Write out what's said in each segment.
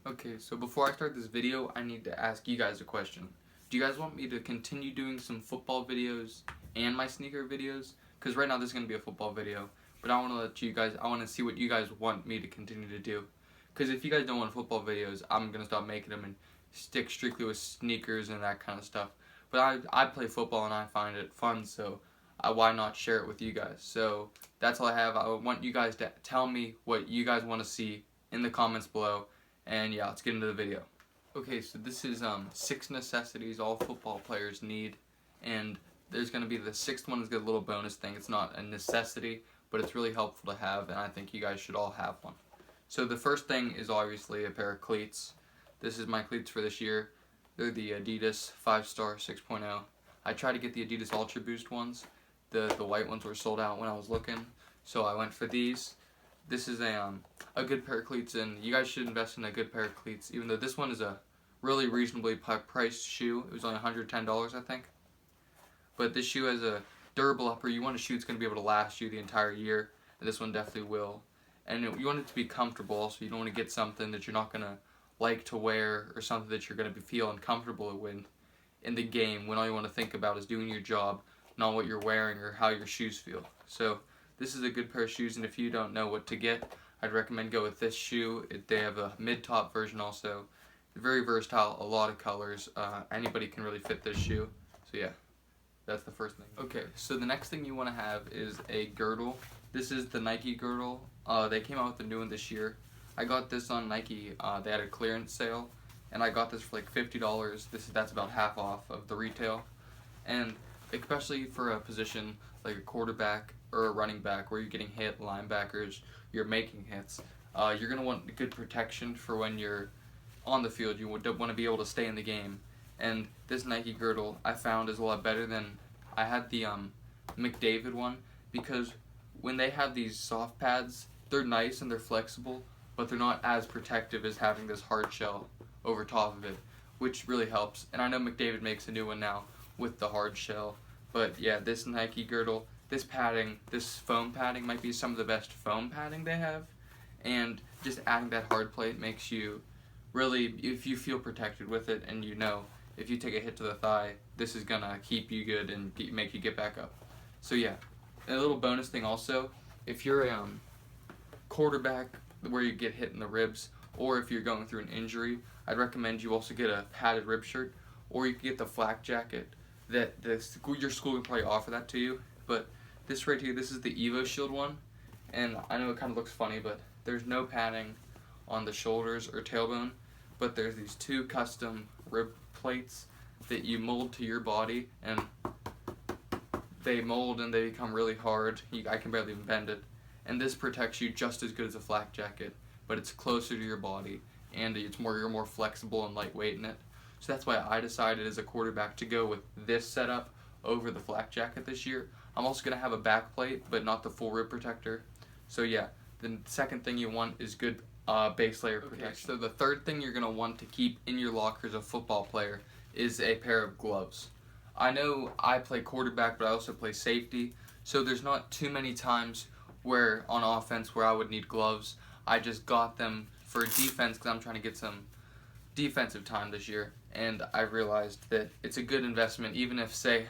Okay, so before I start this video, I need to ask you guys a question. Do you guys want me to continue doing some football videos and my sneaker videos? Because right now this is going to be a football video, but I want to I want to see what you guys want me to continue to do. Because if you guys don't want football videos, I'm going to stop making them and stick strictly with sneakers and that kind of stuff. But I play football and I find it fun, so why not share it with you guys? So that's all I have. I want you guys to tell me what you guys want to see in the comments below. And yeah, let's get into the video. Okay, so this is 6 necessities all football players need, and there's going to be the 6th one is a little bonus thing. It's not a necessity, but it's really helpful to have, and I think you guys should all have one. So the first thing is obviously a pair of cleats. This is my cleats for this year. They're the Adidas 5-star 6.0. I tried to get the Adidas Ultra Boost ones. The white ones were sold out when I was looking, so I went for these. This is a good pair of cleats, and you guys should invest in a good pair of cleats, even though this one is a really reasonably priced shoe. It was only $110, I think. But this shoe has a durable upper. You want a shoe that's going to be able to last you the entire year, and this one definitely will. And you want it to be comfortable also. You don't want to get something that you're not going to like to wear, or something that you're going to feel uncomfortable with in the game, when all you want to think about is doing your job, not what you're wearing or how your shoes feel. So this is a good pair of shoes, and if you don't know what to get, I'd recommend go with this shoe. They have a mid-top version also. Very versatile, a lot of colors. Anybody can really fit this shoe. So yeah, that's the first thing. Okay, so the next thing you want to have is a girdle. This is the Nike girdle. They came out with a new one this year. I got this on Nike. They had a clearance sale, and I got this for like $50. That's about half off of the retail. And especially for a position like a quarterback or a running back where you're getting hit, linebackers, you're making hits, you're going to want good protection for when you're on the field. You want to be able to stay in the game. And this Nike girdle I found is a lot better than, I had the McDavid one, because when they have these soft pads, they're nice and they're flexible, but they're not as protective as having this hard shell over top of it, which really helps. And I know McDavid makes a new one now with the hard shell, but yeah, this Nike girdle, this padding, this foam padding might be some of the best foam padding they have, and just adding that hard plate makes you really, if you feel protected with it, and you know if you take a hit to the thigh, this is gonna keep you good and make you get back up. So yeah, a little bonus thing also, if you're a quarterback where you get hit in the ribs, or if you're going through an injury, I'd recommend you also get a padded rib shirt, or you can get the flak jacket. Your school can probably offer that to you, but this right here, this is the Evo Shield one, and I know it kind of looks funny, but there's no padding on the shoulders or tailbone, but there's these 2 custom rib plates that you mold to your body, and they mold and they become really hard. I can barely even bend it, and this protects you just as good as a flak jacket, but it's closer to your body, and you're more flexible and lightweight in it. So that's why I decided as a quarterback to go with this setup over the flak jacket this year. I'm also going to have a back plate, but not the full rib protector. So yeah, the second thing you want is good base layer protection. Okay, so the third thing you're going to want to keep in your locker as a football player is a pair of gloves. I know I play quarterback, but I also play safety, so there's not too many times where on offense where I would need gloves. I just got them for defense because I'm trying to get some defensive time this year, and I realized that it's a good investment. Even if, say,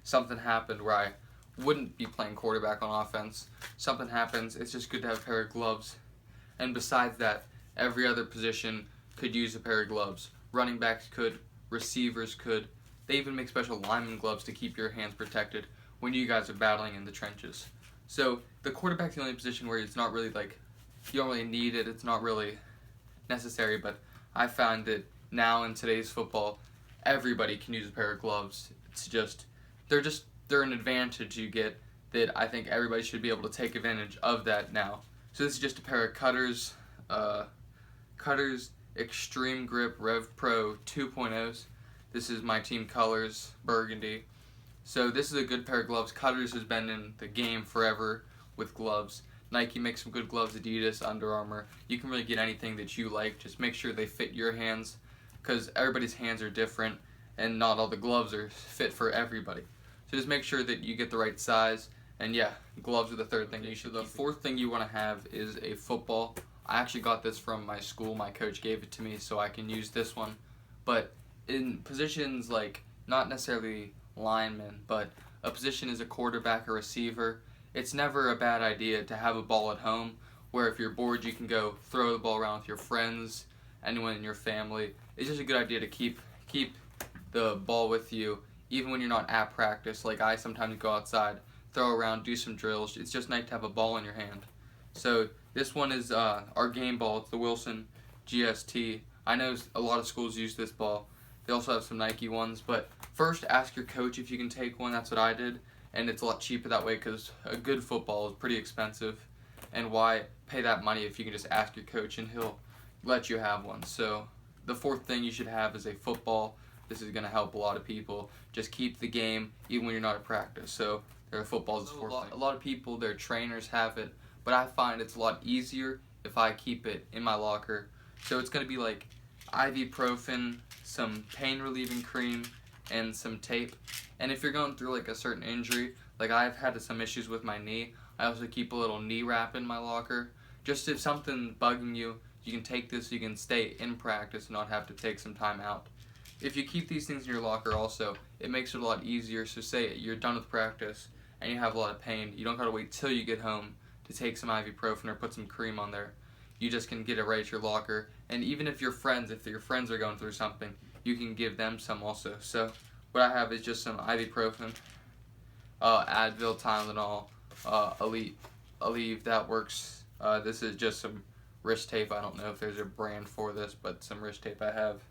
something happened where I wouldn't be playing quarterback on offense, something happens, it's just good to have a pair of gloves. And besides that, every other position could use a pair of gloves. Running backs could, receivers could. They even make special lineman gloves to keep your hands protected when you guys are battling in the trenches. So the quarterback's the only position where it's not really like, you don't really need it, it's not really necessary, but I found that now in today's football, everybody can use a pair of gloves. It's just, they're an advantage you get that I think everybody should be able to take advantage of that now. So this is just a pair of Cutters Extreme Grip Rev Pro 2.0s. This is my team colors, burgundy. So this is a good pair of gloves. Cutters has been in the game forever with gloves. Nike makes some good gloves, Adidas, Under Armour. You can really get anything that you like. Just make sure they fit your hands, because everybody's hands are different and not all the gloves are fit for everybody. So just make sure that you get the right size, and yeah, gloves are the third thing you should. The fourth thing you want to have is a football. I actually got this from my school. My coach gave it to me so I can use this one. But in positions like, not necessarily linemen, but a position as a quarterback or receiver, it's never a bad idea to have a ball at home where if you're bored you can go throw the ball around with your friends, anyone in your family. It's just a good idea to keep the ball with you even when you're not at practice. Like I sometimes go outside, throw around, do some drills. It's just nice to have a ball in your hand. So this one is our game ball. It's the Wilson GST. I know a lot of schools use this ball. They also have some Nike ones, but first ask your coach if you can take one. That's what I did, and it's a lot cheaper that way because a good football is pretty expensive, and why pay that money if you can just ask your coach and he'll let you have one. So the fourth thing you should have is a football. This is going to help a lot of people. Just keep the game even when you're not at practice. So their footballs is fourth thing. A lot of people, their trainers have it, but I find it's a lot easier if I keep it in my locker. So it's going to be like ibuprofen, some pain relieving cream, and some tape. And if you're going through like a certain injury, like I've had some issues with my knee, I also keep a little knee wrap in my locker. Just if something's bugging you, you can take this so you can stay in practice and not have to take some time out. If you keep these things in your locker also, it makes it a lot easier. So say you're done with practice and you have a lot of pain, you don't gotta wait till you get home to take some ibuprofen or put some cream on there. You just can get it right at your locker. And even if your friends are going through something, you can give them some also. So what I have is just some ibuprofen, Advil, Tylenol, Aleve, that works. This is just some wrist tape. I don't know if there's a brand for this, but some wrist tape I have.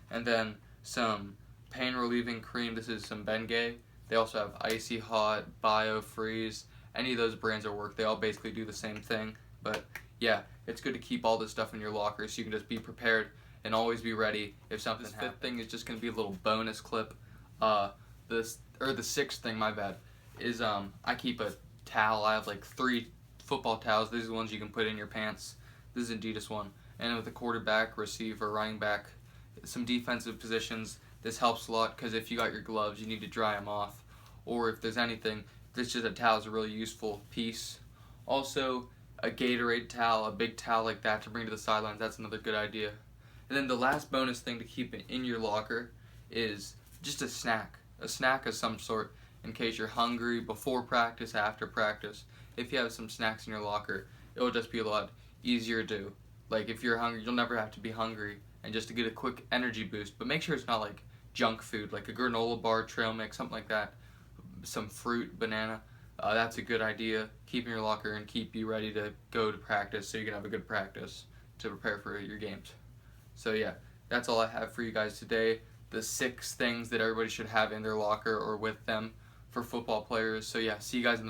And then some pain relieving cream. This is some Bengay. They also have Icy Hot, BioFreeze. Any of those brands that work, they all basically do the same thing. But yeah, it's good to keep all this stuff in your locker so you can just be prepared and always be ready if something happens. This fifth thing is just going to be a little bonus clip. The sixth thing, my bad, is I keep a towel. I have like 3 football towels. These are the ones you can put in your pants. This is Adidas one. And with the quarterback, receiver, running back, some defensive positions, this helps a lot because if you got your gloves, you need to dry them off. Or if there's anything, this just a towel is a really useful piece. Also, a Gatorade towel, a big towel like that to bring to the sidelines, that's another good idea. And then the last bonus thing to keep in your locker is just a snack of some sort in case you're hungry before practice, after practice. If you have some snacks in your locker, it will just be a lot easier to, like if you're hungry, you'll never have to be hungry, and just to get a quick energy boost. But make sure it's not like junk food, like a granola bar, trail mix, something like that, some fruit, banana. That's a good idea. Keep in your locker and keep you ready to go to practice so you can have a good practice to prepare for your games. So yeah, that's all I have for you guys today. The 6 things that everybody should have in their locker or with them for football players. So yeah, see you guys in the next